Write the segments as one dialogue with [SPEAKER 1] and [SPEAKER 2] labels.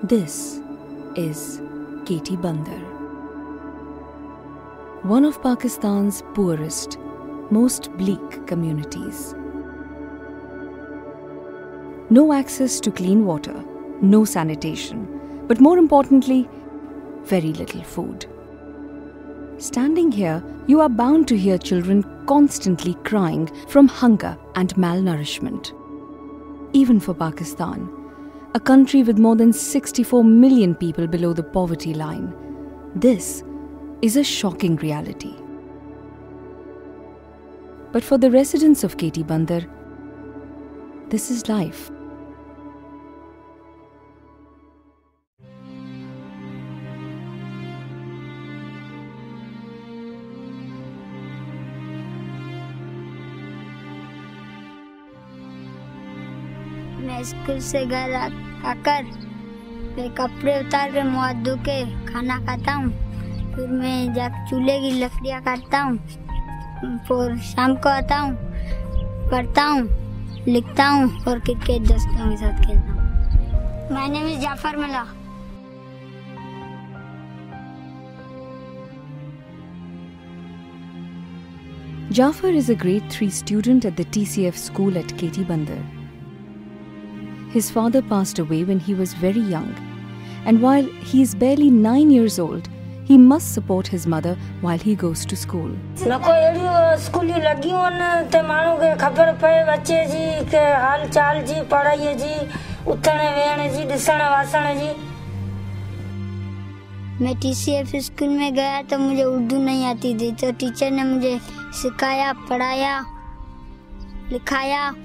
[SPEAKER 1] This is Keti Bandar, one of Pakistan's poorest, most bleak communities. No access to clean water, no sanitation, but more importantly, very little food. Standing here, you are bound to hear children constantly crying from hunger and malnourishment. Even for Pakistan, a country with more than 64 million people below the poverty line, this is a shocking reality. But for the residents of Keti Bandar, this is life.
[SPEAKER 2] मैं school से घर आकर फिर कपड़े उतार के मुँह हाथ धो के खाना खाता हूँ। फिर मैं जाकर चूल्हे की लकड़ियाँ काटता हूँ। फिर शाम को आता हूँ, पढ़ता हूँ, लिखता हूँ और क्रिकेट दोस्तों के साथ खेलता हूँ। My name is Jafar Mala.
[SPEAKER 1] Jafar is a grade 3 student at the TCF school at Keti Bandar. His father passed away when he was very young, and while he is barely 9 years old, he must support his mother while he goes to school.
[SPEAKER 2] मैं TCF school में गया तो मुझे उर्दू नहीं आती थी, तो teacher ने मुझे सिखाया, पढ़ाया, लिखाया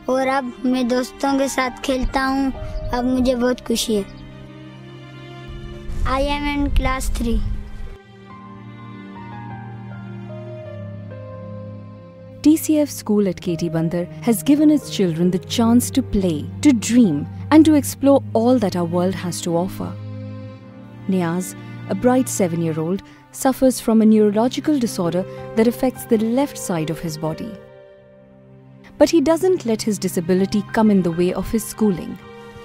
[SPEAKER 2] और अब मैं दोस्तों के साथ खेलता हूँ। अब मुझे बहुत खुशी है। I am in class 3.
[SPEAKER 1] TCF school at Keti Bandar has given its children the chance to play, to dream, and to explore all that our world has to offer. Niaz, a bright 7-year-old, suffers from a neurological disorder that affects the left side of his body. But he doesn't let his disability come in the way of his schooling.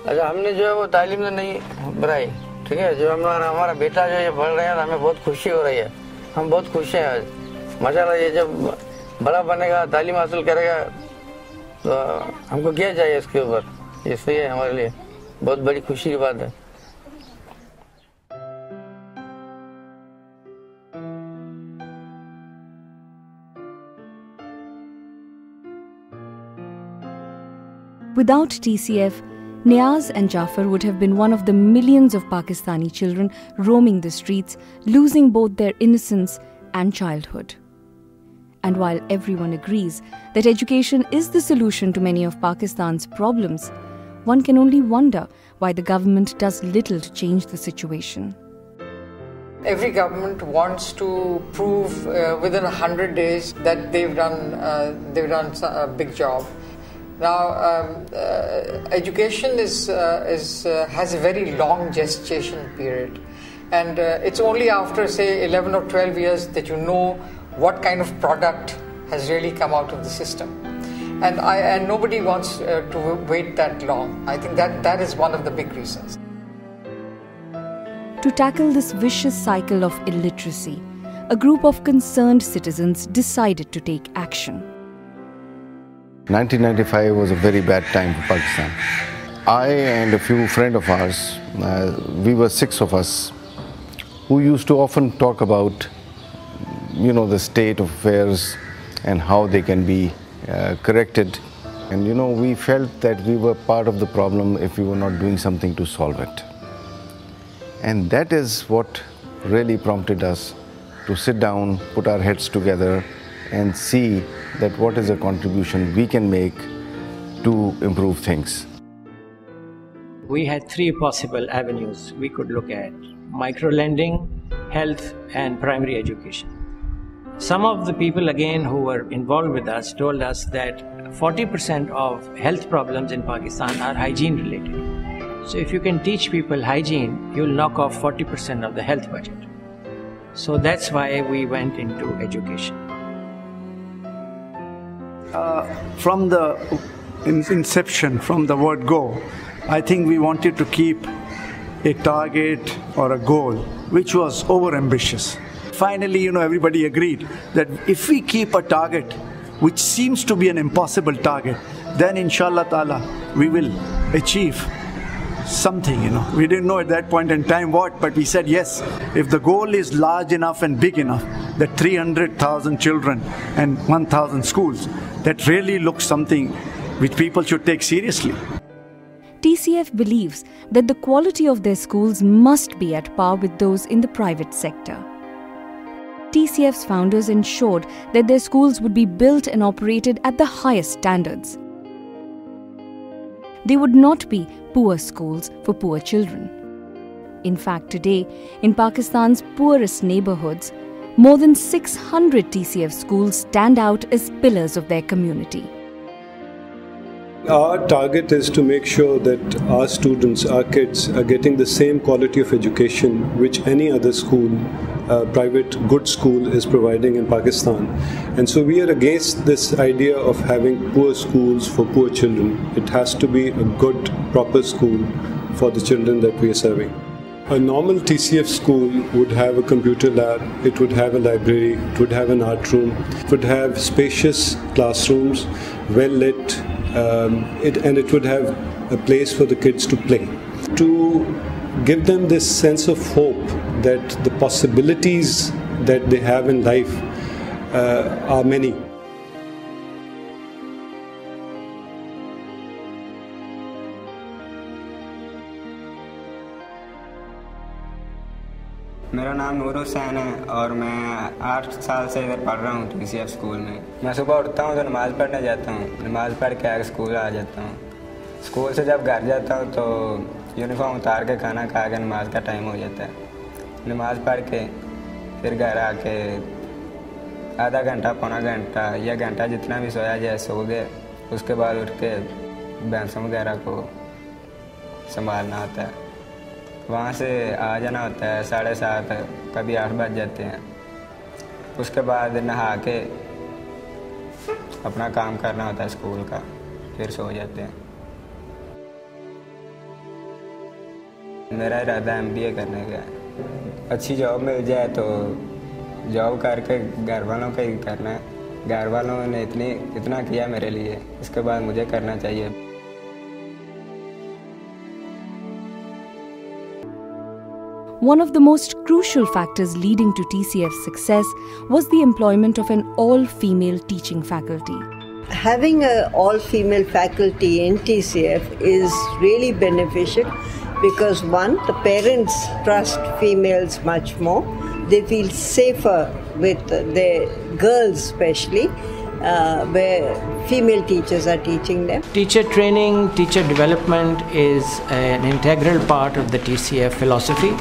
[SPEAKER 3] हमने जो है वो तालीम तो नहीं बढ़ाई, ठीक है। जो हमारा बेटा जो ये पढ़ रहा है, हमें बहुत खुशी हो रही है। हम बहुत खुश हैं आज। माशाल्लाह, ये जब बड़ा बनेगा, तालीम हासिल करेगा, तो हमको क्या चाहिए इसके ऊपर? ये सही है, हमारे लिए बहुत बड़ी खुशी की बात है।
[SPEAKER 1] Without TCF, Niaz and Jafar would have been one of the millions of Pakistani children roaming the streets, losing both their innocence and childhood. And while everyone agrees that education is the solution to many of Pakistan's problems, one can only wonder why the government does little to change the situation.
[SPEAKER 4] Every government wants to prove within 100 days that they've done a big job. Now, education has a very long gestation period, and it's only after, say, 11 or 12 years that you know what kind of product has really come out of the system. And nobody wants to wait that long. I think that is one of the big reasons.
[SPEAKER 1] To tackle this vicious cycle of illiteracy, a group of concerned citizens decided to take action.
[SPEAKER 5] 1995 was a very bad time for Pakistan. I and a few friends of ours, we were 6 of us, who used to often talk about, the state of affairs and how they can be corrected. And we felt that we were part of the problem if we were not doing something to solve it. And that is what really prompted us to sit down, put our heads together, and see that what is a contribution we can make to improve things.
[SPEAKER 6] We had 3 possible avenues we could look at: micro-lending, health, and primary education. Some of the people again who were involved with us told us that 40% of health problems in Pakistan are hygiene related. So if you can teach people hygiene, you'll knock off 40% of the health budget. So that's why we went into education.
[SPEAKER 7] From the inception, from the word go, I think we wanted to keep a target or a goal which was overambitious. Finally, everybody agreed that if we keep a target which seems to be an impossible target, then inshallah ta'ala we will achieve something. We didn't know at that point in time what, but we said yes, if the goal is large enough and big enough, that 300,000 children and 1,000 schools, that really looks something which people should take seriously.
[SPEAKER 1] TCF believes that the quality of their schools must be at par with those in the private sector. TCF's founders ensured that their schools would be built and operated at the highest standards. They would not be poor schools for poor children. In fact, today, in Pakistan's poorest neighborhoods, more than 600 TCF schools stand out as pillars of their community.
[SPEAKER 8] Our target is to make sure that our students, our kids, are getting the same quality of education which any other school, private good school, is providing in Pakistan. And so we are against this idea of having poor schools for poor children. It has to be a good, proper school for the children that we are serving. A normal TCF school would have a computer lab, it would have a library, it would have an art room, it would have spacious classrooms, well lit, and it would have a place for the kids to play. To give them this sense of hope that the possibilities that they have in life are many.
[SPEAKER 9] मेरा नाम नूर हुसैन है और मैं 8 साल से इधर पढ़ रहा हूँ TCF स्कूल में। मैं सुबह उठता हूँ तो नमाज़ पढ़ने जाता हूँ, नमाज़ पढ़ के आगे स्कूल आ जाता हूँ। स्कूल से जब घर जाता हूँ तो यूनिफॉर्म उतार के खाना खा के नमाज़ का टाइम हो जाता है। नमाज़ पढ़ के फिर घर आके आधा घंटा, पौना घंटा या घंटा जितना भी सोया जाए सो गए। उसके बाद उठ के भैंसों वगैरह को संभालना होता है। वहाँ से आ जाना होता है 7:30, कभी 8 बज जाते हैं। उसके बाद नहा के अपना काम करना होता है स्कूल का, फिर सो जाते हैं। मेरा इरादा MBA करने का है। अच्छी जॉब मिल जाए तो जॉब करके घर वालों का ही करना है। घर वालों ने इतना किया मेरे लिए, इसके बाद मुझे करना चाहिए।
[SPEAKER 1] One of the most crucial factors leading to TCF's success was the employment of an all-female teaching faculty.
[SPEAKER 10] Having an all-female faculty in TCF is really beneficial because one, the parents trust females much more. They feel safer with their girls especially, where female teachers are teaching them.
[SPEAKER 6] Teacher training, teacher development is an integral part of the TCF philosophy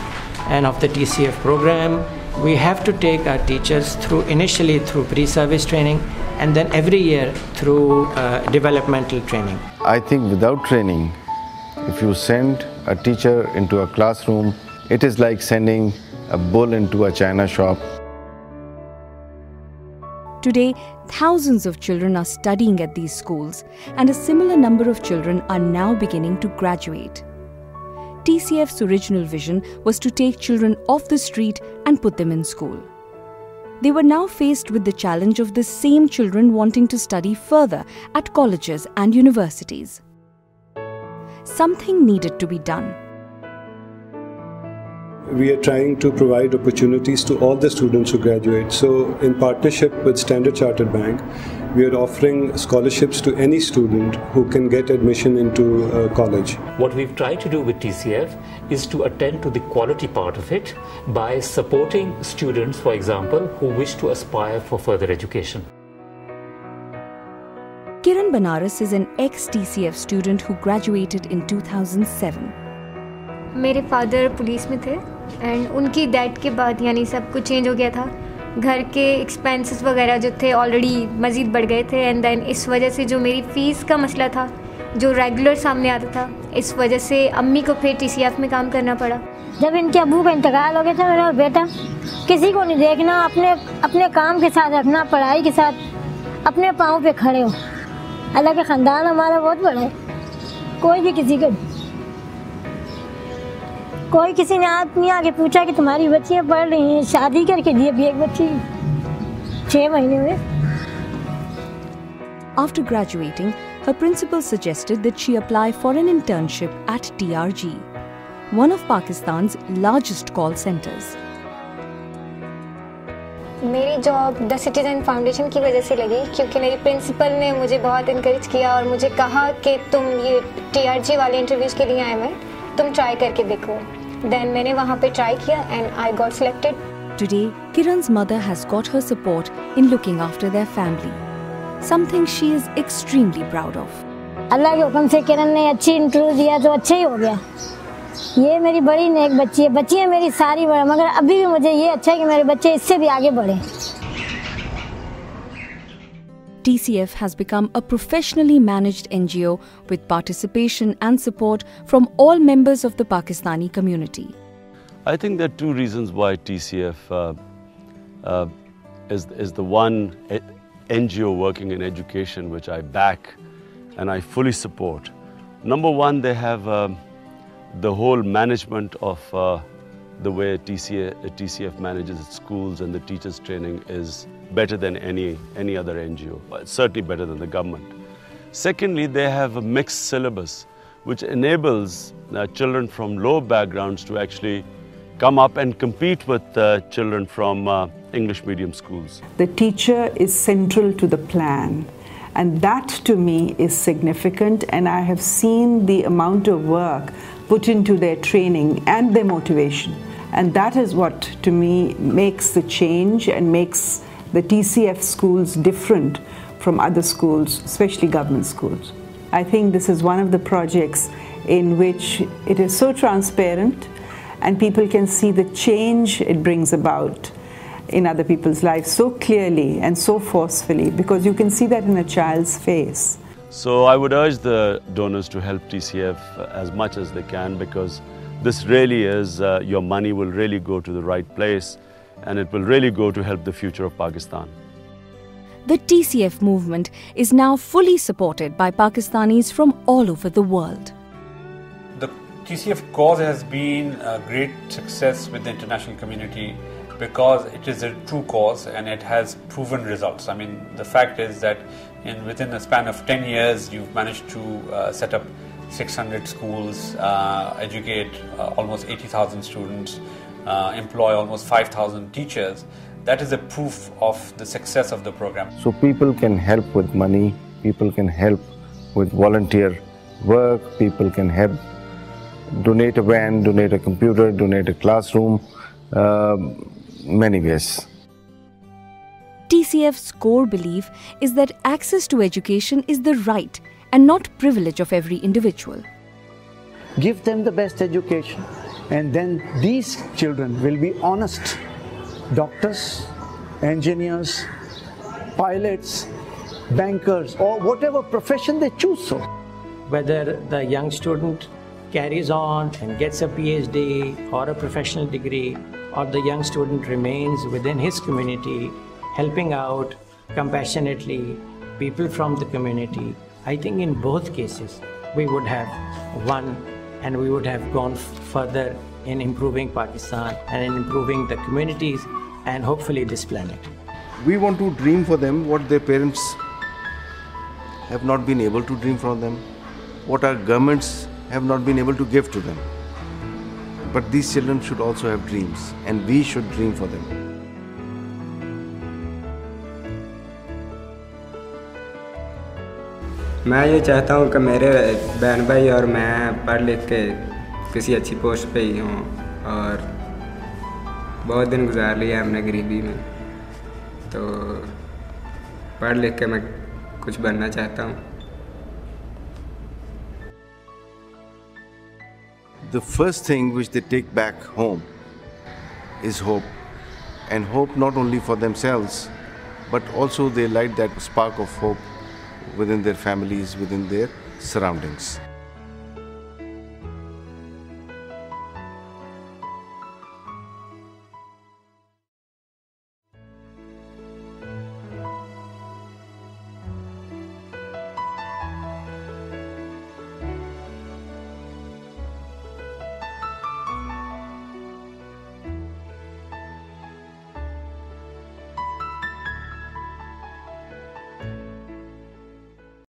[SPEAKER 6] and of the TCF program. We have to take our teachers initially through pre-service training and then every year through developmental training.
[SPEAKER 5] I think without training, if you send a teacher into a classroom, it is like sending a bull into a china shop.
[SPEAKER 1] Today, thousands of children are studying at these schools, and a similar number of children are now beginning to graduate. TCF's original vision was to take children off the street and put them in school. They were now faced with the challenge of the same children wanting to study further at colleges and universities. Something needed to be done.
[SPEAKER 8] We are trying to provide opportunities to all the students who graduate. So in partnership with Standard Chartered Bank, we are offering scholarships to any student who can get admission into college.
[SPEAKER 11] What we've tried to do with TCF is to attend to the quality part of it by supporting students, for example, who wish to aspire for further education.
[SPEAKER 1] Kiran Banaras is an ex-TCF student who graduated in 2007.
[SPEAKER 12] मेरे father police में थे and उनकी death के बाद यानी सब कुछ change हो गया था। घर के एक्सपेंसेस वगैरह जो थे ऑलरेडी मज़ीद बढ़ गए थे एंड देन इस वजह से जो मेरी फ़ीस का मसला था जो रेगुलर सामने आता था, इस वजह से अम्मी को फिर TCF में काम करना पड़ा।
[SPEAKER 13] जब इनके अबू का इंतकाल हो गया था मेरा बेटा किसी को नहीं देखना, अपने काम के साथ रखना, पढ़ाई के साथ अपने पाँव पे खड़े हो। अल्लाह का ख़ानदान हमारा बहुत बड़ा है, कोई भी किसी को कोई किसी ने आदमी आके पूछा कि तुम्हारी बच्चियाँ पढ़ रही हैं, शादी करके दी अभी एक बच्ची 6 महीने में।
[SPEAKER 1] After graduating, her principal suggested that she apply for an internship at TRG, one of Pakistan's largest call centers.
[SPEAKER 12] मेरी जॉब द सिटीजन फाउंडेशन की वजह से लगी क्योंकि मेरी प्रिंसिपल ने मुझे बहुत इनकरेज किया और मुझे कहा कि तुम ये TRG वाले इंटरव्यूज के लिए आए हुए, तुम ट्राई करके देखो। देन मैंने वहाँ पे ट्राई किया and I got selected.
[SPEAKER 1] Today, Kiran's mother has got her support in looking after their family, something she is extremely proud of.
[SPEAKER 13] अल्लाह के हुक्म से किरण ने अच्छी इंटरव्यू दिया तो अच्छा ही हो गया। ये मेरी बड़ी नेक बच्ची है, बच्ची है मेरी सारी बड़ा, मगर अभी भी मुझे ये अच्छा है कि मेरे बच्चे इससे भी आगे बढ़े।
[SPEAKER 1] TCF has become a professionally managed NGO with participation and support from all members of the Pakistani community.
[SPEAKER 14] I think there are two reasons why TCF is the one NGO working in education which I back and I fully support. Number one, they have the whole management of the way TCF manages its schools and the teachers' training is better than any other NGO, certainly better than the government. Secondly, they have a mixed syllabus which enables children from low backgrounds to actually come up and compete with children from English medium schools.
[SPEAKER 15] The teacher is central to the plan, and that to me is significant, and I have seen the amount of work put into their training and their motivation, and that is what to me makes the change and makes the TCF schools different from other schools, especially government schools. I think this is one of the projects in which it is so transparent and people can see the change it brings about in other people's lives so clearly and so forcefully, because you can see that in a child's face.
[SPEAKER 14] So I would urge the donors to help TCF as much as they can, because this really is, your money will really go to the right place and it will really go to help the future of Pakistan.
[SPEAKER 1] The TCF movement is now fully supported by Pakistanis from all over the world.
[SPEAKER 16] The TCF cause has been a great success with the international community because it is a true cause and it has proven results. I mean, the fact is that within a span of 10 years, you've managed to set up 600 schools, educate almost 80,000 students, employ almost 5,000 teachers. That is a proof of the success of the program.
[SPEAKER 5] So people can help with money, people can help with volunteer work, people can help donate a van, donate a computer, donate a classroom, many ways.
[SPEAKER 1] TCF's core belief is that access to education is the right and not privilege of every individual.
[SPEAKER 7] Give them the best education, and then these children will be honest doctors, engineers, pilots, bankers, or whatever profession they choose so.
[SPEAKER 6] Whether the young student carries on and gets a PhD or a professional degree, or the young student remains within his community, helping out compassionately people from the community, I think in both cases we would have won and we would have gone further in improving Pakistan and in improving the communities and hopefully this planet.
[SPEAKER 5] We want to dream for them what their parents have not been able to dream for them, what our governments have not been able to give to them. But these children should also have dreams, and we should dream for them.
[SPEAKER 9] मैं ये चाहता हूँ कि मेरे बहन भाई और मैं पढ़ लिख के किसी अच्छी पोस्ट पे ही हों, और बहुत दिन गुजार लिया हमने गरीबी में, तो पढ़ लिख के मैं कुछ बनना चाहता हूँ.
[SPEAKER 5] The first thing which they take back home is hope, and hope not only for themselves, but also they light that spark of hope within their families, within their surroundings.